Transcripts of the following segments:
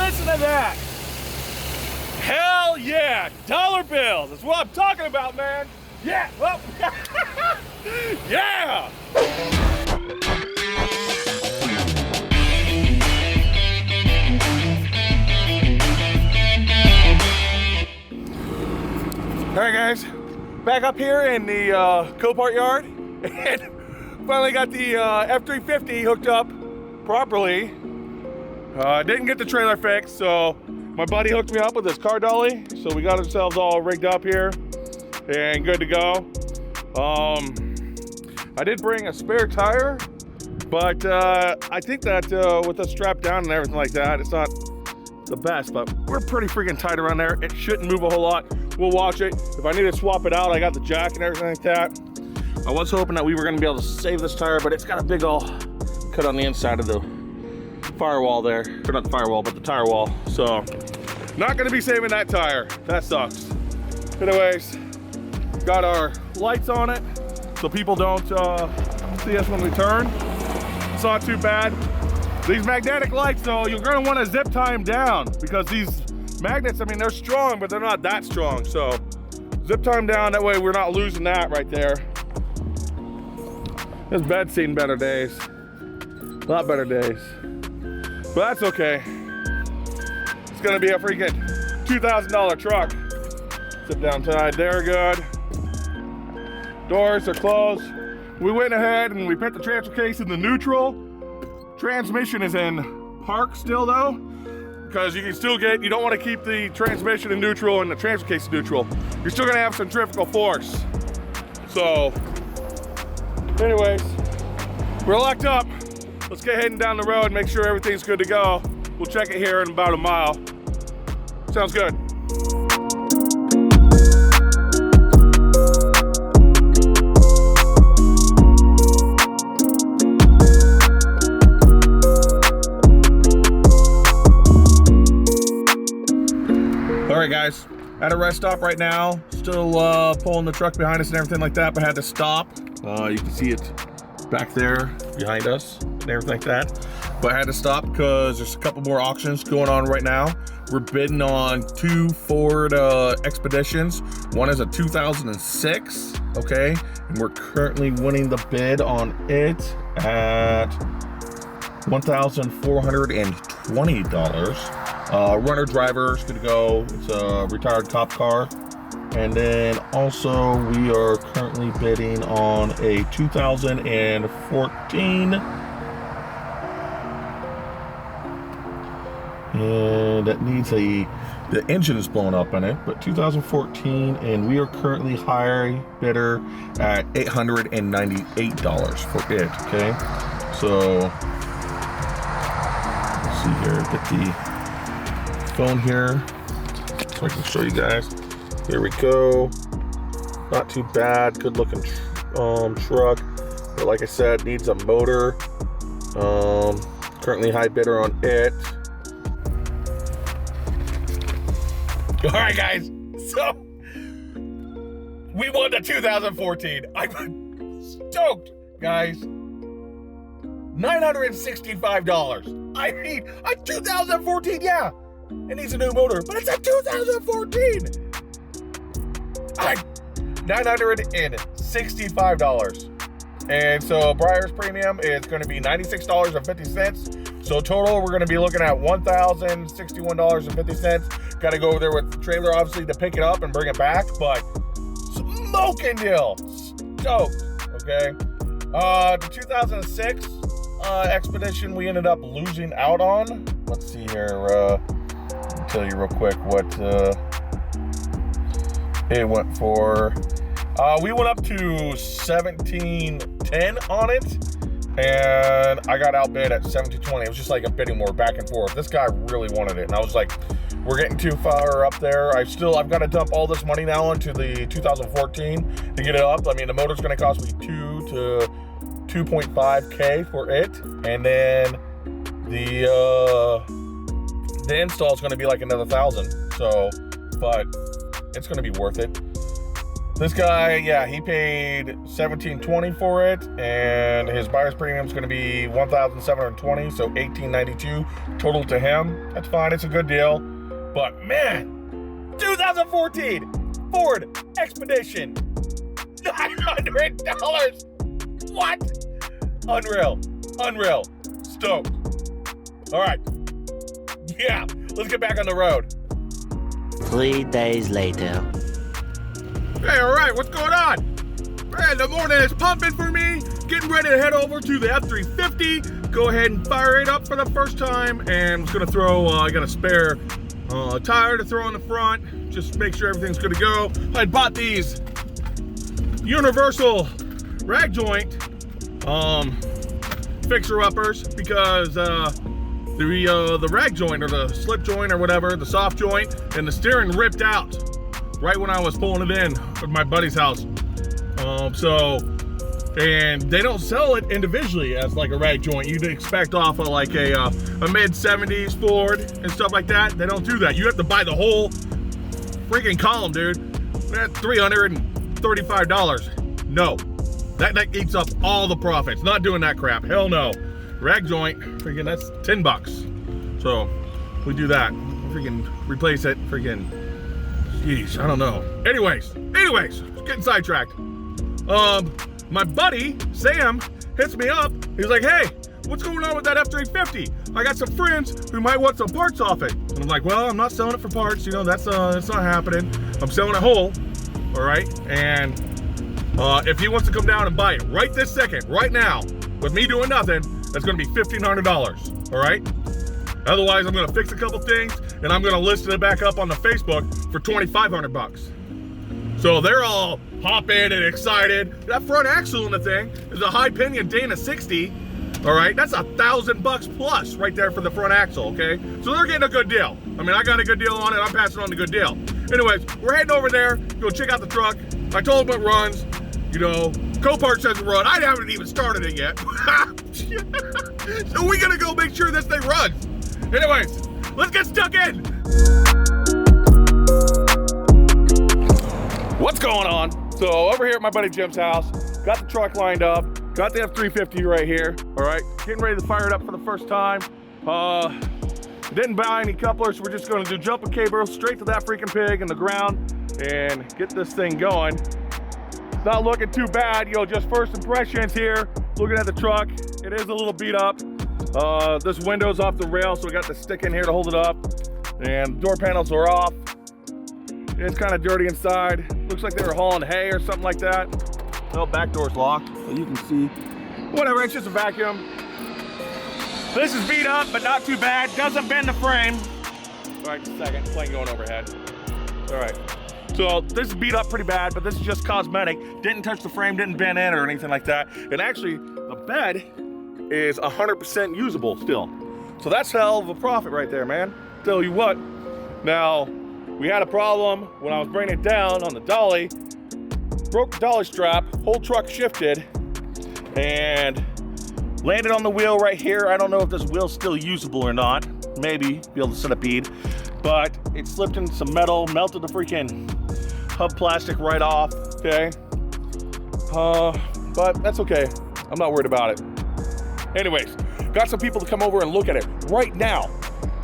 listen to that. Hell yeah, dollar bills. That's what I'm talking about, man. Yeah, well, yeah. All right, guys, back up here in the Copart yard, and finally got the F350 hooked up properly. Didn't get the trailer fixed, so my buddy hooked me up with this car dolly, so we got ourselves all rigged up here and good to go. I did bring a spare tire, but I think that with the strap down and everything like that, it's not the best, but we're pretty freaking tight around there. It shouldn't move a whole lot. We'll watch it. If I need to swap it out, I got the jack and everything like that. I was hoping that we were gonna be able to save this tire, but it's got a big old cut on the inside of the firewall there. Or not the firewall, but the tire wall. So, not gonna be saving that tire. That sucks. Anyways, got our lights on it so people don't see us when we turn. It's not too bad. These magnetic lights though, you're gonna wanna zip tie them down because these magnets, I mean, they're strong, but they're not that strong. So zip tie them down, that way we're not losing that right there. This bed's seen better days. A lot better days. But that's okay. It's gonna be a freaking $2,000 truck. Zip down tight, they're good. Doors are closed. We went ahead and we put the transfer case in the neutral. Transmission is in park still though, because you can still get, you don't want to keep the transmission in neutral and the transfer case in neutral. You're still gonna have centrifugal force. So, anyways, we're locked up. Let's get heading down the road and make sure everything's good to go. We'll check it here in about a mile. Sounds good. All right, guys, at a rest stop right now. Still pulling the truck behind us and everything like that, but had to stop. You can see it back there behind us and everything like that. But I had to stop because there's a couple more auctions going on right now. We're bidding on 2 Ford Expeditions. One is a 2006, okay? And we're currently winning the bid on it at $1,420. Runner driver is gonna go. It's a retired cop car. And then also we are currently bidding on a 2014. And that needs the engine is blown up in it, but 2014, and we are currently high bidder at $898 for it, okay? So, let's see here, get the phone here so I can show you guys. Here we go. Not too bad, good looking truck, but like I said, needs a motor. Currently high bidder on it. All right, guys, so we won the 2014. I'm stoked, guys. $965. I mean, a 2014, yeah. It needs a new motor, but it's a 2014. $965. And so Briar's premium is going to be $96.50. So total, we're going to be looking at $1,061.50. Got to go over there with the trailer, obviously, to pick it up and bring it back. But smoking deal. Stoked. Okay. The 2006 Expedition we ended up losing out on. Let's see here. I'll tell you real quick what it went for. We went up to $1,710 on it, and I got outbid at $1,720. It was just like a bidding war back and forth. This guy really wanted it, and I was like, we're getting too far up there. I've got to dump all this money now into the 2014 to get it up. I mean, the motor's going to cost me $2 to $2.5K for it, and then the install is going to be like another $1,000. So, but it's going to be worth it. This guy, yeah, he paid $1,720 for it, and his buyer's premium is going to be $1,720, so $1,892 total to him. That's fine, it's a good deal. But man, 2014 Ford Expedition, $900. What? Unreal. Stoked. All right. Yeah, let's get back on the road. 3 days later. Hey, all right, what's going on? Man, the morning is pumping for me. Getting ready to head over to the F350. Go ahead and fire it up for the first time. And I'm just gonna throw, I got a spare tire to throw in the front. Just make sure everything's good to go. I bought these universal rag joint fixer-uppers because the rag joint or the slip joint or whatever, the soft joint, and the steering ripped out right when I was pulling it in at my buddy's house. And they don't sell it individually as like a rag joint. You'd expect off of like a mid-70s Ford and stuff like that. They don't do that. You have to buy the whole freaking column, dude. That's $335. No, that eats up all the profits. Not doing that crap. Hell no. Rag joint, freaking, that's $10. So we do that. Freaking replace it. Freaking, jeez, I don't know. Anyways, getting sidetracked. My buddy Sam hits me up. He's like, hey, what's going on with that F350? I got some friends who might want some parts off it. And I'm like, well, I'm not selling it for parts. You know, that's not happening. I'm selling it whole. All right. And if he wants to come down and buy it right this second, right now, with me doing nothing, that's going to be $1,500. All right. Otherwise, I'm going to fix a couple things and I'm going to list it back up on the Facebook for $2,500. So they're all hopping and excited. That front axle in the thing is a high pinion Dana 60. All right, that's $1,000 plus right there for the front axle, okay? So they're getting a good deal. I mean, I got a good deal on it. I'm passing on the good deal. Anyways, we're heading over there, go check out the truck. I told them it runs. You know, Copart says it runs. I haven't even started it yet. So we gotta go make sure this thing runs. Anyways, let's get stuck in. What's going on? So over here at my buddy Jim's house, got the truck lined up, got the F350 right here, all right? Getting ready to fire it up for the first time. Didn't buy any couplers, we're just gonna do jumper cable straight to that freaking pig in the ground and get this thing going. It's not looking too bad, you know, just first impressions here. Looking at the truck, it is a little beat up. This window's off the rail, so we got the stick in here to hold it up. And door panels are off. It's kind of dirty inside. Looks like they were hauling hay or something like that. Well, back door's locked, so you can see. Whatever, it's just a vacuum. This is beat up, but not too bad. Doesn't bend the frame. All right, just a second, plane going overhead. All right, so this is beat up pretty bad, but this is just cosmetic. Didn't touch the frame, didn't bend in or anything like that. And actually, the bed is 100% usable still. So that's a hell of a profit right there, man. Tell you what. Now, we had a problem when I was bringing it down on the dolly. Broke the dolly strap, whole truck shifted, and landed on the wheel right here. I don't know if this wheel's still usable or not. Maybe be able to centipede, but it slipped in some metal, melted the freaking hub plastic right off, okay? But that's okay. I'm not worried about it. Anyways, got some people to come over and look at it right now,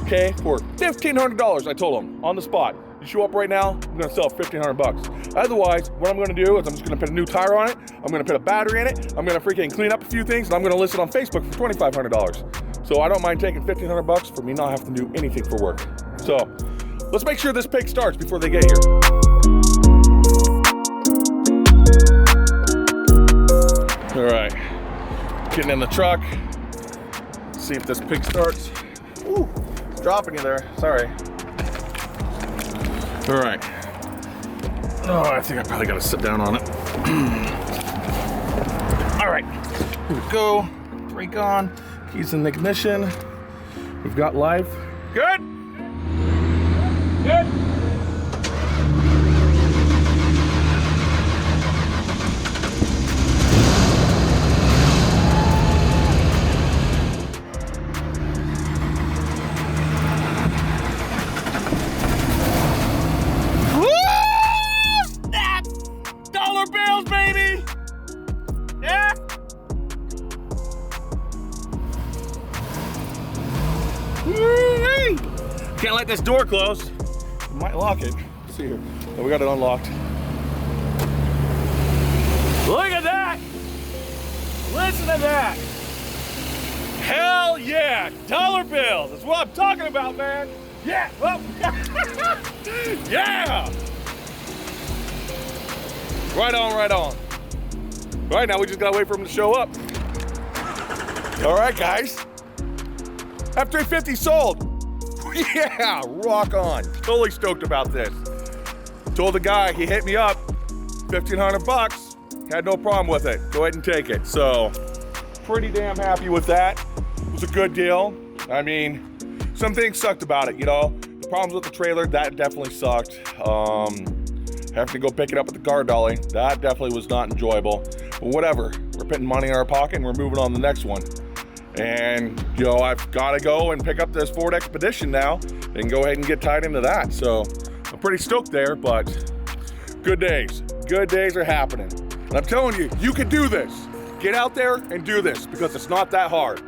okay? For $1,500, I told them, on the spot. You show up right now, I'm gonna sell $1,500. Otherwise, what I'm gonna do is I'm just gonna put a new tire on it, I'm gonna put a battery in it, I'm gonna freaking clean up a few things, and I'm gonna list it on Facebook for $2,500. So I don't mind taking $1,500 for me not having to do anything for work. So let's make sure this pig starts before they get here. All right, getting in the truck. See if this pig starts. Ooh, it's dropping you there, sorry. All right. Oh, I think I probably gotta sit down on it. All right, here we go. Brake on, keys in the ignition. We've got life. Good? Good? can't let this door close. We might lock it. Let's see here. Oh, we got it unlocked. Look at that! Listen to that! Hell yeah! Dollar bills! That's what I'm talking about, man! Yeah! Well, yeah! Right on, right on. Right now, we just gotta wait for him to show up. All right, guys. F350 sold. Yeah, rock on. Totally stoked about this. Told the guy, he hit me up, 1,500 bucks. Had no problem with it. Go ahead and take it. So, pretty damn happy with that. It was a good deal. I mean, some things sucked about it, you know. The problems with the trailer, that definitely sucked. Having to go pick it up at the car dolly, that definitely was not enjoyable. But whatever, we're putting money in our pocket and we're moving on to the next one. And, you know, I've got to go and pick up this Ford Expedition now and go ahead and get tied into that. So I'm pretty stoked there, but good days. Good days are happening. And I'm telling you, you can do this. Get out there and do this because it's not that hard.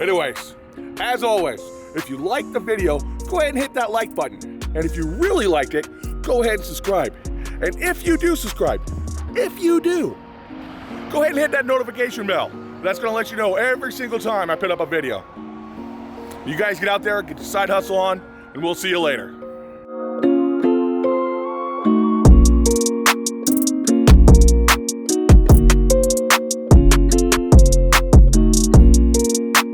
Anyways, as always, if you liked the video, go ahead and hit that like button. And if you really liked it, go ahead and subscribe. And if you do subscribe, go ahead and hit that notification bell. That's gonna let you know every single time I put up a video. You guys get out there, get your side hustle on, and we'll see you later.